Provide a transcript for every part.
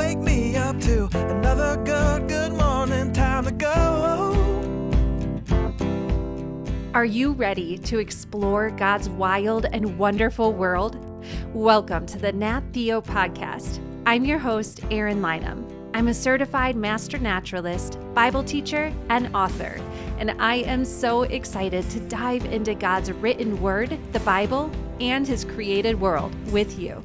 wake me up to another good morning, time to go. Are you ready to explore God's wild and wonderful world? Welcome to the Nat Theo podcast. I'm your host, Erin Lynham. I'm a certified master naturalist, Bible teacher, and author, and I am so excited to dive into God's written word, the Bible, and his created world with you.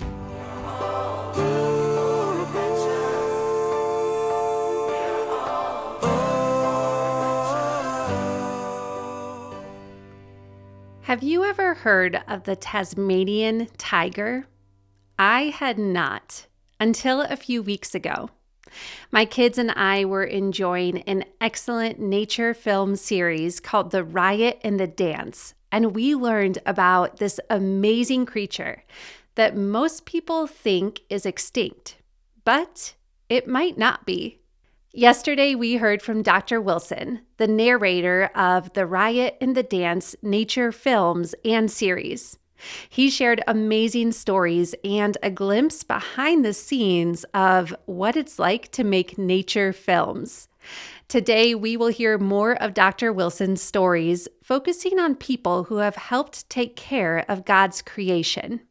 Have you ever heard of the Tasmanian tiger? I had not until a few weeks ago. My kids and I were enjoying an excellent nature film series called The Riot and the Dance, and we learned about this amazing creature that most people think is extinct, but it might not be. Yesterday, we heard from Dr. Wilson, the narrator of The Riot and the Dance nature films and series. He shared amazing stories and a glimpse behind the scenes of what it's like to make nature films. Today, we will hear more of Dr. Wilson's stories, focusing on people who have helped take care of God's creation.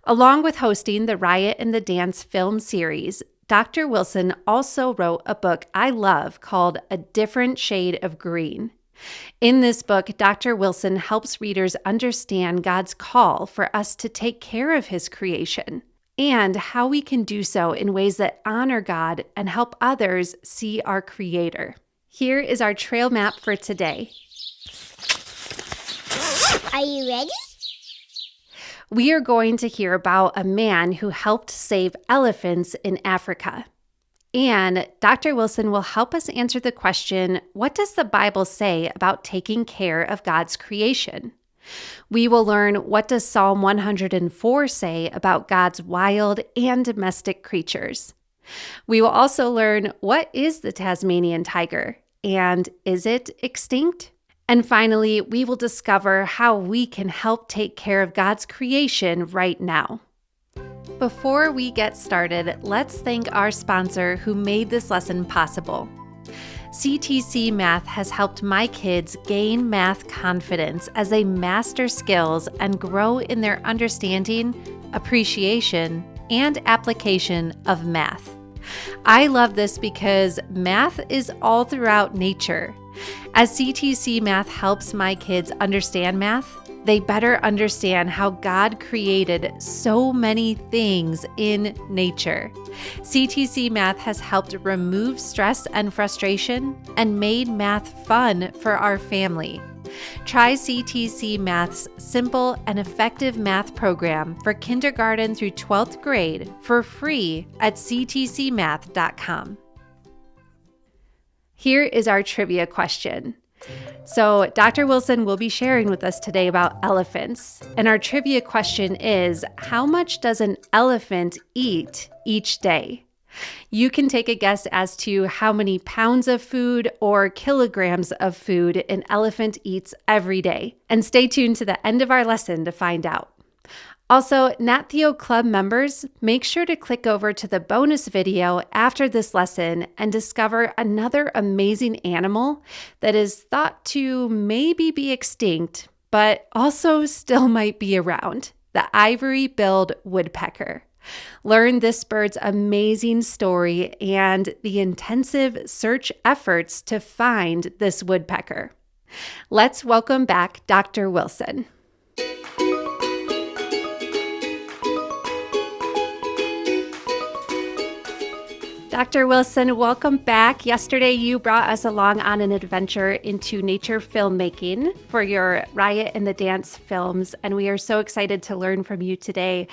Along with hosting the Riot and the Dance film series, Dr. Wilson also wrote a book I love called A Different Shade of Green. In this book, Dr. Wilson helps readers understand God's call for us to take care of his creation and how we can do so in ways that honor God and help others see our Creator. Here is our trail map for today. Are you ready? We are going to hear about a man who helped save elephants in Africa. And Dr. Wilson will help us answer the question, what does the Bible say about taking care of God's creation? We will learn, what does Psalm 104 say about God's wild and domestic creatures? We will also learn, what is the Tasmanian tiger, and is it extinct? And finally, we will discover how we can help take care of God's creation right now. Before we get started, let's thank our sponsor who made this lesson possible. CTC Math has helped my kids gain math confidence as they master skills and grow in their understanding, appreciation, and application of math. I love this because math is all throughout nature. As CTC Math helps my kids understand math, they better understand how God created so many things in nature. CTC Math has helped remove stress and frustration and made math fun for our family. Try CTC Math's simple and effective math program for kindergarten through 12th grade for free at ctcmath.com. Here is our trivia question. So Dr. Wilson will be sharing with us today about elephants. And our trivia question is, how much does an elephant eat each day? You can take a guess as to how many pounds of food or kilograms of food an elephant eats every day. And stay tuned to the end of our lesson to find out. Also, Nat Theo Club members, make sure to click over to the bonus video after this lesson and discover another amazing animal that is thought to maybe be extinct, but also still might be around, the ivory-billed woodpecker. Learn this bird's amazing story and the intensive search efforts to find this woodpecker. Let's welcome back Dr. Wilson. Dr. Wilson, welcome back. Yesterday, you brought us along on an adventure into nature filmmaking for your Riot and the Dance films, and we are so excited to learn from you today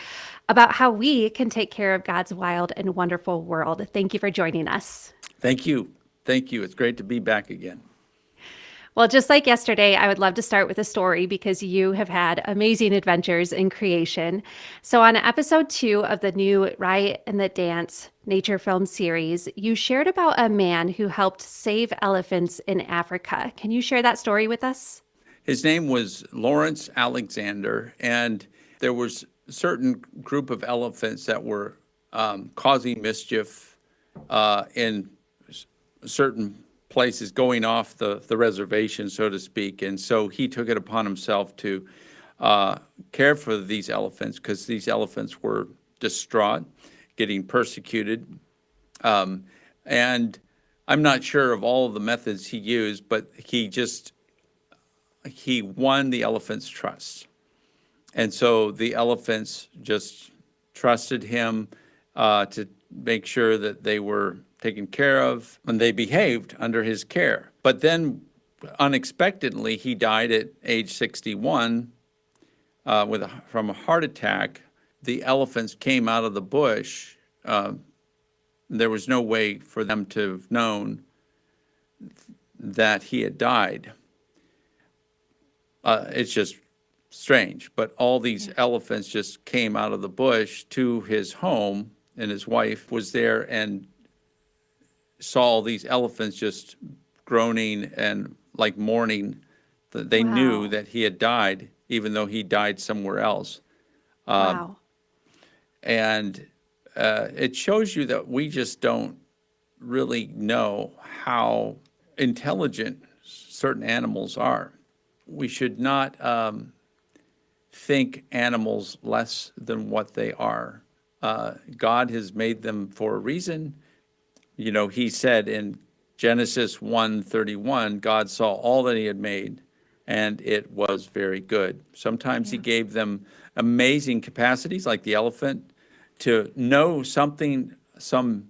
about how we can take care of God's wild and wonderful world. Thank you for joining us. Thank you. Thank you. It's great to be back again. Well, just like yesterday, I would love to start with a story because you have had amazing adventures in creation. So on episode 2 of the new Riot and the Dance nature film series, you shared about a man who helped save elephants in Africa. Can you share that story with us? His name was Lawrence Alexander, and there was a certain group of elephants that were causing mischief in certain places going off the reservation, so to speak. And so he took it upon himself to care for these elephants because these elephants were distraught, getting persecuted. And I'm not sure of all of the methods he used, but he won the elephants' trust. And so the elephants just trusted him to make sure that they were taken care of, and they behaved under his care. But then unexpectedly, he died at age 61 from a heart attack. The elephants came out of the bush. There was no way for them to have known that he had died. It's just strange, but all these elephants just came out of the bush to his home, and his wife was there and saw all these elephants just groaning and like mourning. They knew that he had died, even though he died somewhere else. Wow. And it shows you that we just don't really know how intelligent certain animals are. We should not think animals less than what they are. God has made them for a reason. You know, he said in Genesis 1:31, God saw all that he had made, and it was very good. Sometimes he gave them amazing capacities, like the elephant, to know something, some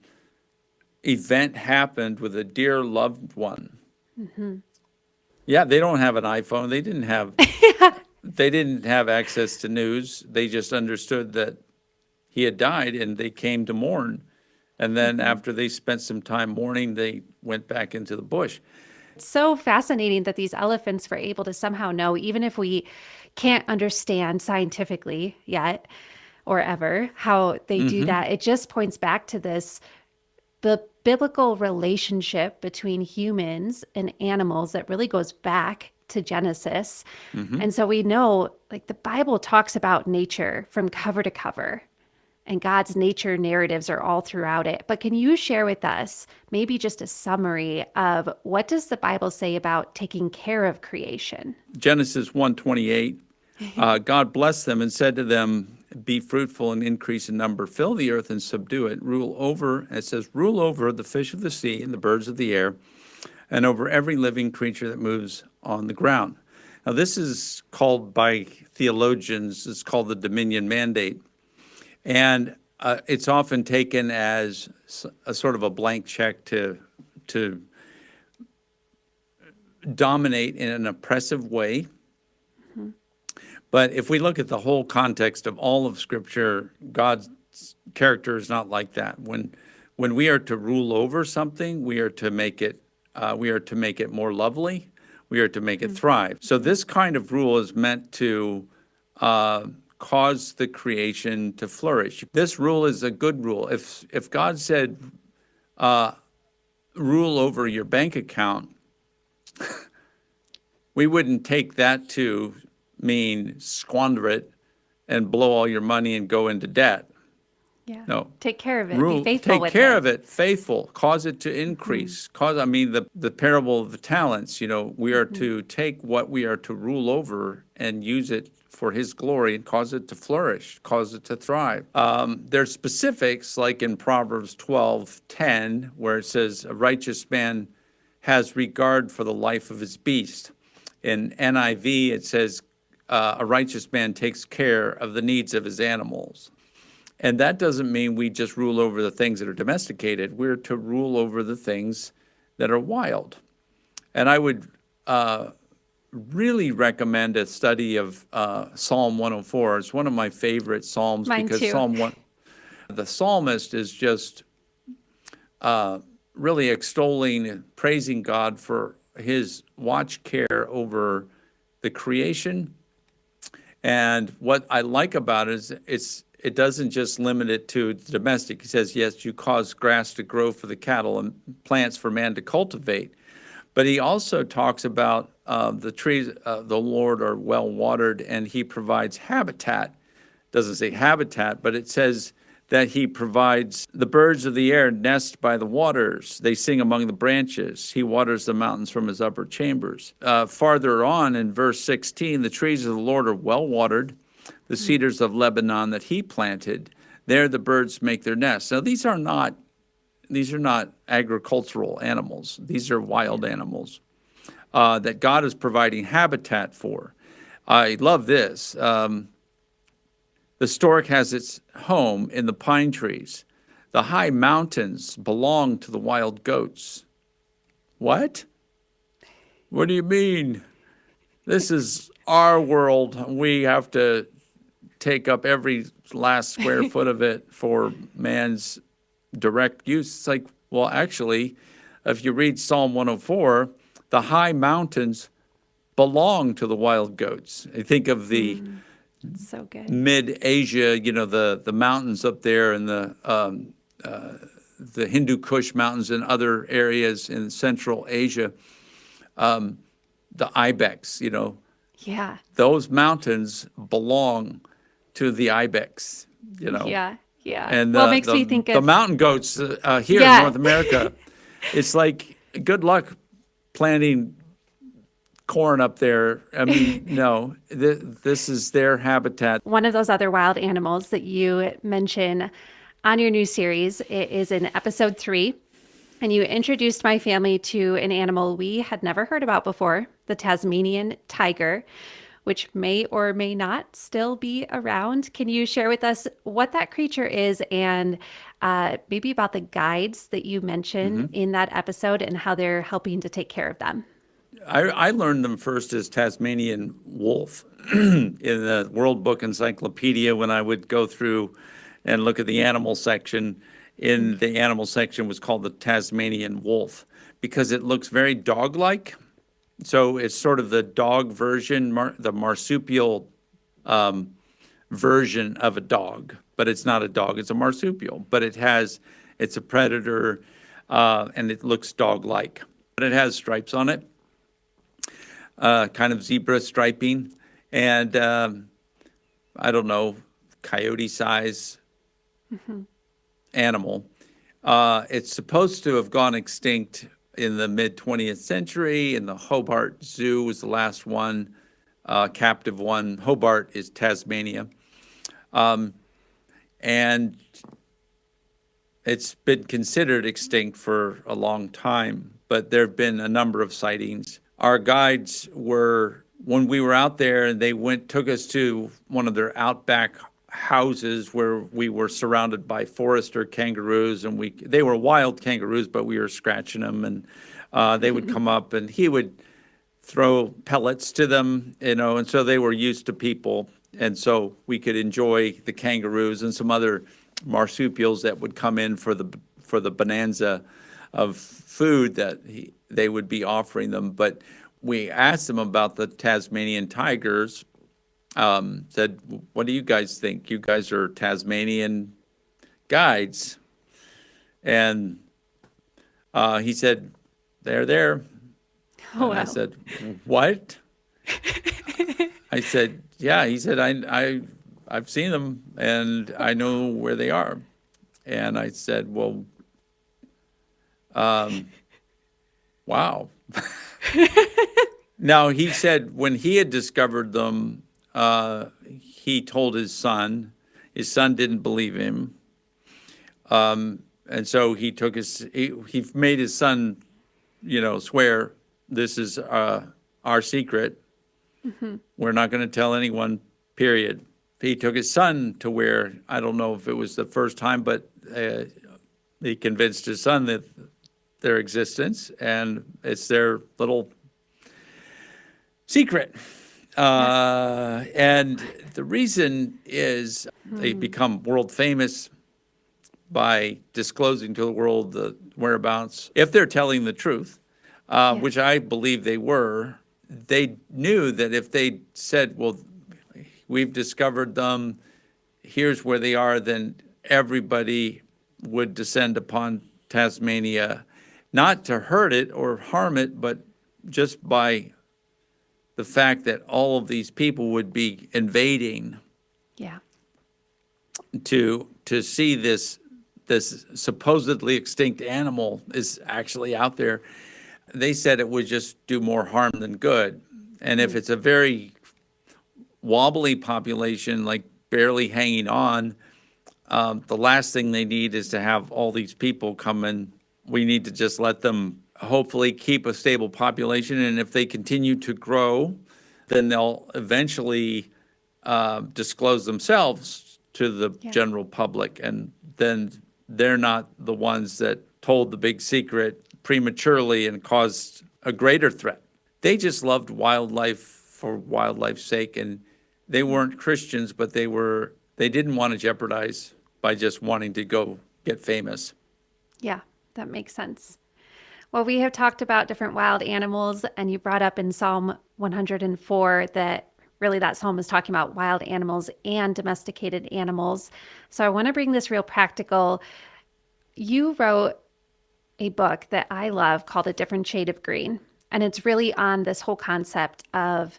event happened with a dear loved one. Yeah, they don't have an iPhone. They didn't have access to news. They just understood that he had died, and they came to mourn. And then after they spent some time mourning, they went back into the bush. It's so fascinating that these elephants were able to somehow know, even if we can't understand scientifically yet or ever how they do that. It just points back to the biblical relationship between humans and animals that really goes back to Genesis. And so we know, like, the Bible talks about nature from cover to cover, and God's nature narratives are all throughout it. But can you share with us maybe just a summary of what does the Bible say about taking care of creation? Genesis 1:28, God blessed them and said to them, be fruitful and increase in number, fill the earth and subdue it, rule over the fish of the sea and the birds of the air, and over every living creature that moves on the ground. Now, this is called by theologians, it's called the dominion mandate. And it's often taken as a sort of a blank check to dominate in an oppressive way. But if we look at the whole context of all of Scripture, God's character is not like that. When we are to rule over something, we are to make it more lovely. We are to make it thrive. So this kind of rule is meant to cause the creation to flourish. This rule is a good rule. If God said, rule over your bank account, we wouldn't take that to mean squander it and blow all your money and go into debt. Yeah. No. Take care of it. Rule, Be faithful with take care it. of it, faithful, cause it to increase. The parable of the talents, we are to take what we are to rule over and use it for his glory and cause it to flourish, cause it to thrive. There's specifics like in Proverbs 12:10, where it says, a righteous man has regard for the life of his beast. In NIV, it says, a righteous man takes care of the needs of his animals. And that doesn't mean we just rule over the things that are domesticated. We're to rule over the things that are wild. And I would really recommend a study of Psalm 104. It's one of my favorite psalms. Mine because too. The psalmist is just really extolling and praising God for his watch care over the creation. And what I like about it is it doesn't just limit it to domestic. He says, yes, you cause grass to grow for the cattle and plants for man to cultivate. But he also talks about the trees of the Lord are well watered, and he provides habitat. Doesn't say habitat, but it says that he provides the birds of the air nest by the waters. They sing among the branches. He waters the mountains from his upper chambers. Farther on in verse 16, the trees of the Lord are well watered, the cedars of Lebanon that he planted. There the birds make their nests. Now these are not agricultural animals. These are wild animals that God is providing habitat for. I love this. The stork has its home in the pine trees. The high mountains belong to the wild goats. What? What do you mean? This is our world. We have to take up every last square foot of it for man's direct use. It's like, well, actually, if you read Psalm 104, the high mountains belong to the wild goats. I think of the So good. mid-Asia, the mountains up there and the Hindu Kush mountains and other areas in Central Asia, the ibex, Yeah. those mountains belong to the ibex, Yeah. Yeah. And well, it makes me think the of mountain goats here Yeah. in North America. It's like, good luck planting corn up there. I mean, no, this is their habitat. one of those other wild animals that you mention on your new series. It is in episode 3. And you introduced my family to an animal we had never heard about before, the Tasmanian tiger, which may or may not still be around. Can you share with us what that creature is and maybe about the guides that you mentioned in that episode and how they're helping to take care of them? I learned them first as Tasmanian wolf in the World Book Encyclopedia when I would go through and look at the animal section. In the animal section was called the Tasmanian wolf because it looks very dog-like. So it's sort of the dog version, the marsupial version of a dog, but it's not a dog, it's a marsupial. But it's a predator and it looks dog-like. But it has stripes on it. Kind of zebra striping, and I don't know, coyote size animal. It's supposed to have gone extinct in the mid 20th century, and the Hobart Zoo was the last one, captive one. Hobart is Tasmania. And it's been considered extinct for a long time, but there have been a number of sightings. Our guides when we were out there, and they took us to one of their outback houses where we were surrounded by forester kangaroos, and they were wild kangaroos, but we were scratching them, and they would come up, and he would throw pellets to them, and so they were used to people, and so we could enjoy the kangaroos and some other marsupials that would come in for the bonanza of food that they would be offering them. But we asked them about the Tasmanian tigers, said, what do you guys think? You guys are Tasmanian guides. And he said, they're there. Oh, and I wow. said, what? I said, yeah. He said, I've seen them and I know where they are. And I said, well, wow. Now, he said when he had discovered them, he told his son. His son didn't believe him. And so he made his son, swear, this is our secret. We're not going to tell anyone, period. He took his son to where, I don't know if it was the first time, but he convinced his son that their existence, and it's their little secret. And the reason is they become world famous by disclosing to the world the whereabouts. If they're telling the truth, which I believe they were, they knew that if they said, well, we've discovered them, here's where they are, then everybody would descend upon Tasmania, not to hurt it or harm it, but just by the fact that all of these people would be invading Yeah. to to see this supposedly extinct animal is actually out there, they said it would just do more harm than good. And if it's a very wobbly population, like barely hanging on, the last thing they need is to have all these people come in. We need to just let them hopefully keep a stable population. And if they continue to grow, then they'll eventually disclose themselves to the general public. And then they're not the ones that told the big secret prematurely and caused a greater threat. They just loved wildlife for wildlife's sake, and they weren't Christians, but they didn't want to jeopardize by just wanting to go get famous. Yeah, that makes sense. Well, we have talked about different wild animals, and you brought up in Psalm 104 that really that psalm is talking about wild animals and domesticated animals. So I want to bring this real practical. You wrote a book that I love called A Different Shade of Green, and it's really on this whole concept of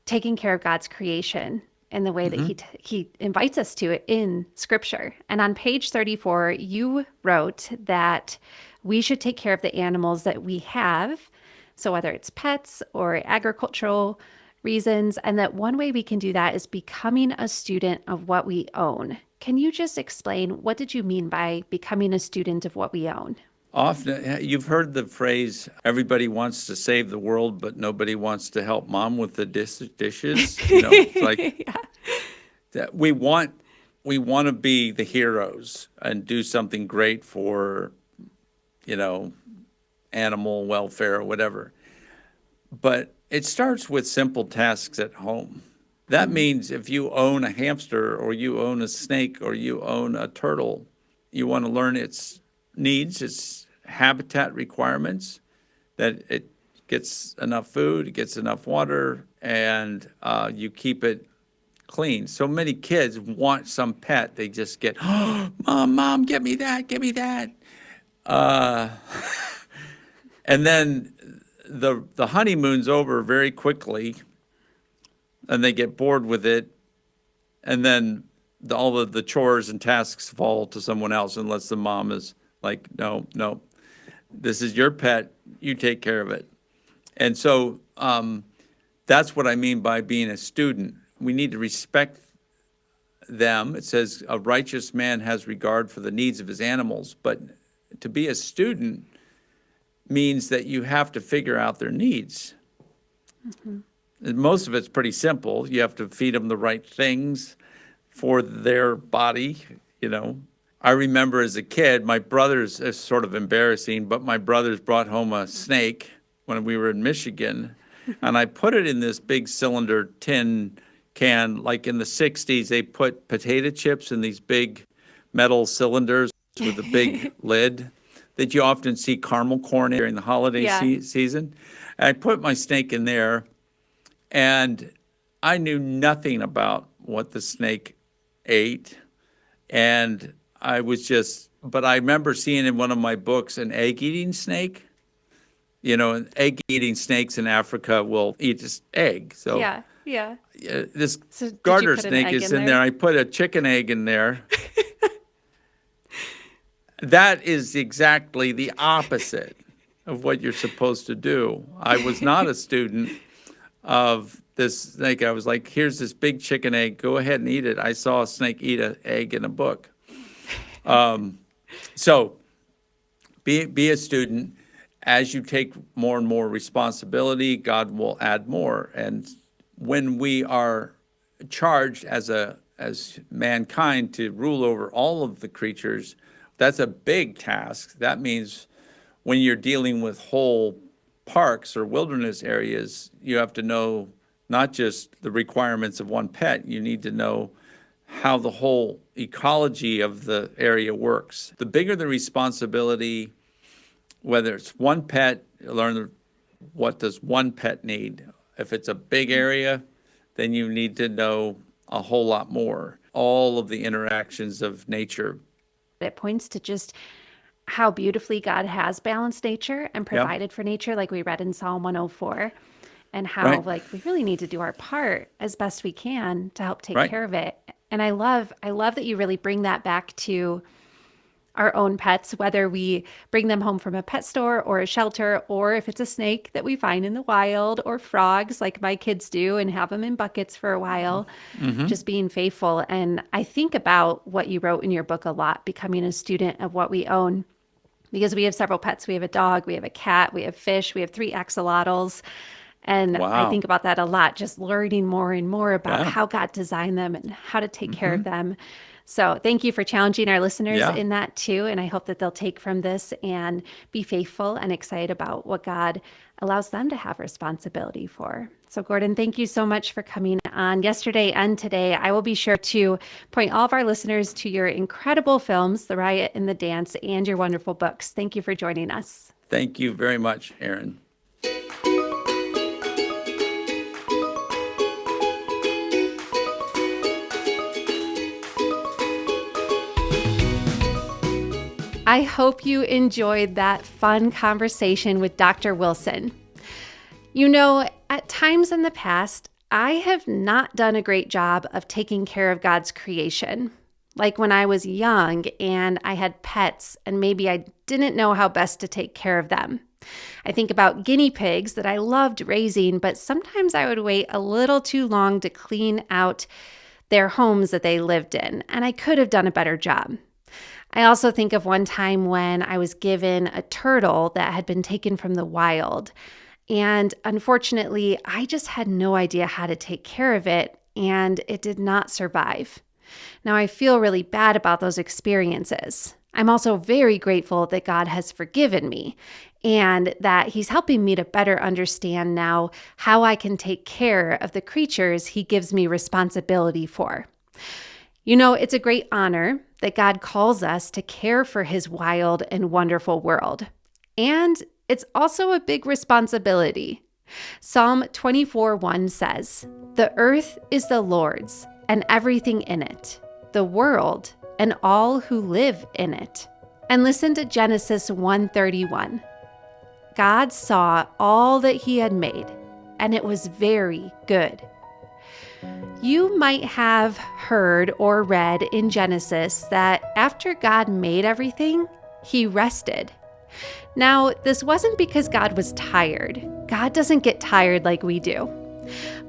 taking care of God's creation in the way that he invites us to it in Scripture. And on page 34, you wrote that we should take care of the animals that we have, so whether it's pets or agricultural reasons, and that one way we can do that is becoming a student of what we own. Can you just explain, what did you mean by becoming a student of what we own? Often, you've heard the phrase, everybody wants to save the world, but nobody wants to help mom with the dishes. It's like that we want to be the heroes and do something great for, animal welfare or whatever. But it starts with simple tasks at home. That means if you own a hamster or you own a snake or you own a turtle, you want to learn its needs, its habitat requirements, that it gets enough food, it gets enough water, and you keep it clean. So many kids want some pet. They just get, oh, mom, get me that. And then the honeymoon's over very quickly, and they get bored with it, and then all of the chores and tasks fall to someone else unless the mom is like, no, this is your pet, you take care of it. And so that's what I mean by being a student. We need to respect them. It says a righteous man has regard for the needs of his animals, but to be a student means that you have to figure out their needs. And most of it's pretty simple. You have to feed them the right things for their body, I remember as a kid, my brothers, it's sort of embarrassing, but my brothers brought home a snake when we were in Michigan, and I put it in this big cylinder tin can. Like in the 60s, they put potato chips in these big metal cylinders with a big lid that you often see caramel corn in during the holiday season. And I put my snake in there, and I knew nothing about what the snake ate. And but I remember seeing in one of my books an egg-eating snake. And egg-eating snakes in Africa will eat this egg. So this garter snake is in there. I put a chicken egg in there. That is exactly the opposite of what you're supposed to do. I was not a student of this snake. I was like, here's this big chicken egg. Go ahead and eat it. I saw a snake eat an egg in a book. So be a student. As you take more and more responsibility, God will add more. And when we are charged as mankind to rule over all of the creatures, that's a big task. That means when you're dealing with whole parks or wilderness areas, you have to know not just the requirements of one pet, you need to know how the whole ecology of the area works. The bigger the responsibility, whether it's one pet, learn what does one pet need. If it's a big area, then you need to know a whole lot more. All of the interactions of nature. It points to just how beautifully God has balanced nature and provided for nature, like we read in Psalm 104, and how we really need to do our part as best we can to help take care of it. And I love that you really bring that back to our own pets, whether we bring them home from a pet store or a shelter, or if it's a snake that we find in the wild, or frogs like my kids do and have them in buckets for a while, just being faithful. And I think about what you wrote in your book a lot, becoming a student of what we own, because we have several pets. We have a dog, we have a cat, we have fish, we have 3 axolotls. And I Wow. think about that a lot, just learning more and more about Yeah. how God designed them and how to take care of them. So thank you for challenging our listeners Yeah. in that too. And I hope that they'll take from this and be faithful and excited about what God allows them to have responsibility for. So Gordon, thank you so much for coming on yesterday and today. I will be sure to point all of our listeners to your incredible films, The Riot and the Dance, and your wonderful books. Thank you for joining us. Thank you very much, Erin. I hope you enjoyed that fun conversation with Dr. Wilson. You know, at times in the past, I have not done a great job of taking care of God's creation. Like when I was young and I had pets and maybe I didn't know how best to take care of them. I think about guinea pigs that I loved raising, but sometimes I would wait a little too long to clean out their homes that they lived in, and I could have done a better job. I also think of one time when I was given a turtle that had been taken from the wild. And unfortunately, I just had no idea how to take care of it, and it did not survive. Now, I feel really bad about those experiences. I'm also very grateful that God has forgiven me and that He's helping me to better understand now how I can take care of the creatures He gives me responsibility for. You know, it's a great honor that God calls us to care for His wild and wonderful world. And it's also a big responsibility. Psalm 24:1 says, "The earth is the Lord's and everything in it, the world and all who live in it." And listen to Genesis 1:31. God saw all that He had made, and it was very good. You might have heard or read in Genesis that after God made everything, He rested. Now, this wasn't because God was tired. God doesn't get tired like we do.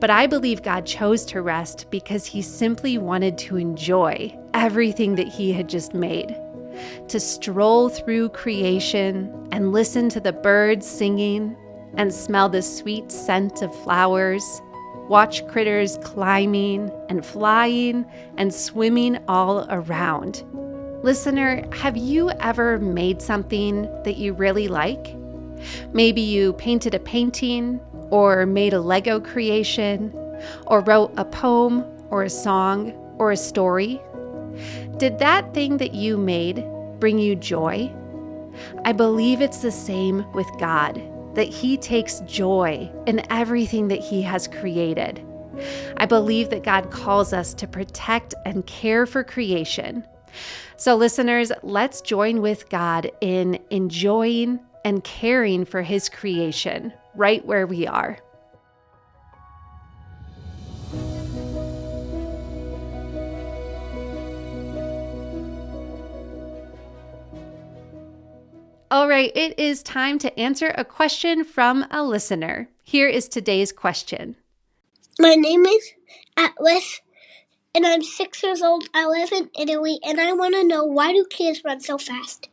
But I believe God chose to rest because He simply wanted to enjoy everything that He had just made. To stroll through creation and listen to the birds singing and smell the sweet scent of flowers, watch critters climbing and flying and swimming all around. Listener, have you ever made something that you really like? Maybe you painted a painting or made a Lego creation or wrote a poem or a song or a story. Did that thing that you made bring you joy? I believe it's the same with God, that He takes joy in everything that He has created. I believe that God calls us to protect and care for creation. So listeners, let's join with God in enjoying and caring for His creation right where we are. All right, it is time to answer a question from a listener. Here is today's question. My name is Atlas, and I'm 6 years old. I live in Italy, and I want to know, why do kids run so fast?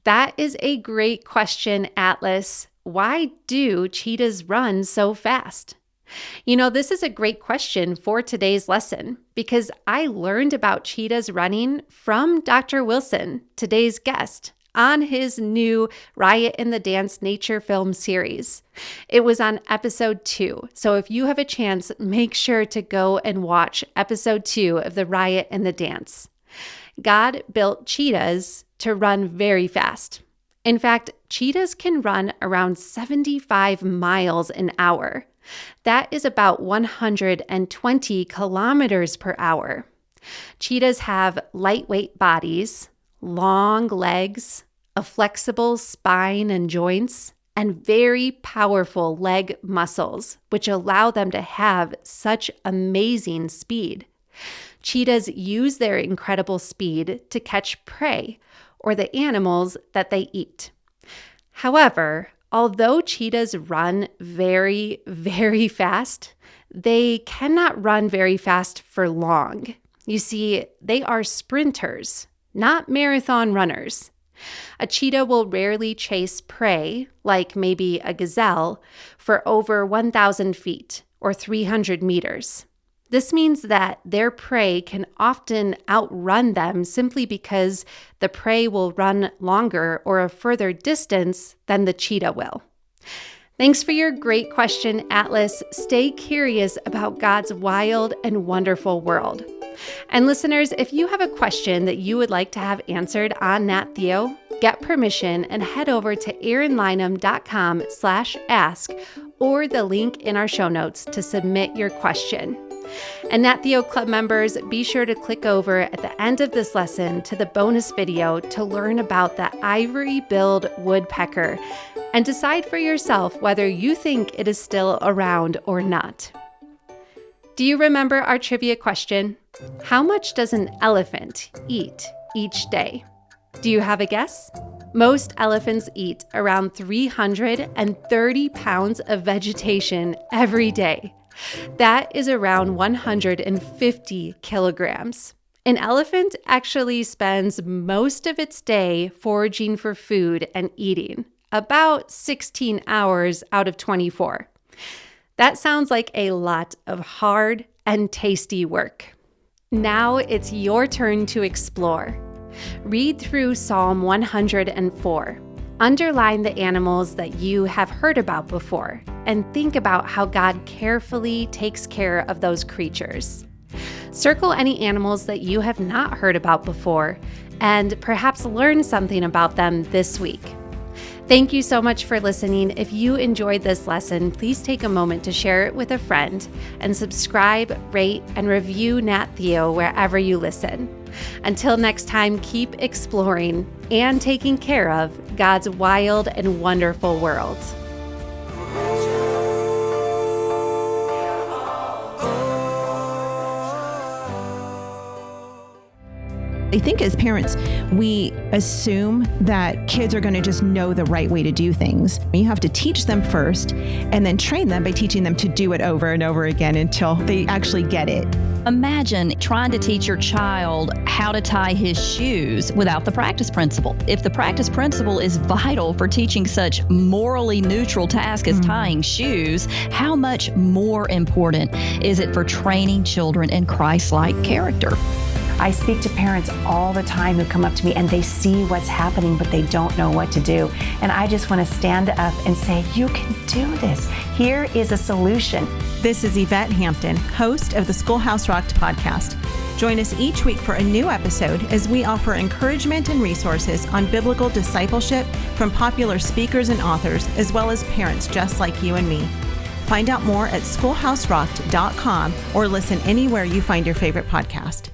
That is a great question, Atlas. Why do cheetahs run so fast? You know, this is a great question for today's lesson because I learned about cheetahs running from Dr. Wilson, today's guest, on his new Riot and the Dance nature film series. It was on episode 2. So if you have a chance, make sure to go and watch episode 2 of the Riot and the Dance. God built cheetahs to run very fast. In fact, cheetahs can run around 75 miles an hour. That is about 120 kilometers per hour. Cheetahs have lightweight bodies, long legs, a flexible spine and joints, and very powerful leg muscles, which allow them to have such amazing speed. Cheetahs use their incredible speed to catch prey or the animals that they eat. However, although cheetahs run very, very fast, they cannot run very fast for long. You see, they are sprinters, not marathon runners. A cheetah will rarely chase prey, like maybe a gazelle, for over 1,000 feet or 300 meters. This means that their prey can often outrun them simply because the prey will run longer or a further distance than the cheetah will. Thanks for your great question, Atlas. Stay curious about God's wild and wonderful world. And listeners, if you have a question that you would like to have answered on Nat Theo, get permission and head over to erinlynham.com/ask or the link in our show notes to submit your question. And Nat Theo Club members, be sure to click over at the end of this lesson to the bonus video to learn about the ivory-billed woodpecker and decide for yourself whether you think it is still around or not. Do you remember our trivia question? How much does an elephant eat each day? Do you have a guess? Most elephants eat around 330 pounds of vegetation every day. That is around 150 kilograms. An elephant actually spends most of its day foraging for food and eating, about 16 hours out of 24. That sounds like a lot of hard and tasty work. Now it's your turn to explore. Read through Psalm 104. Underline the animals that you have heard about before and think about how God carefully takes care of those creatures. Circle any animals that you have not heard about before and perhaps learn something about them this week. Thank you so much for listening. If you enjoyed this lesson, please take a moment to share it with a friend and subscribe, rate, and review Nat Theo wherever you listen. Until next time, keep exploring and taking care of God's wild and wonderful world. I think as parents, we assume that kids are going to just know the right way to do things. You have to teach them first and then train them by teaching them to do it over and over again until they actually get it. Imagine trying to teach your child how to tie his shoes without the practice principle. If the practice principle is vital for teaching such morally neutral task as tying shoes, how much more important is it for training children in Christ-like character? I speak to parents all the time who come up to me and they see what's happening, but they don't know what to do. And I just want to stand up and say, you can do this. Here is a solution. This is Yvette Hampton, host of the Schoolhouse Rocked podcast. Join us each week for a new episode as we offer encouragement and resources on biblical discipleship from popular speakers and authors, as well as parents just like you and me. Find out more at schoolhouserocked.com or listen anywhere you find your favorite podcast.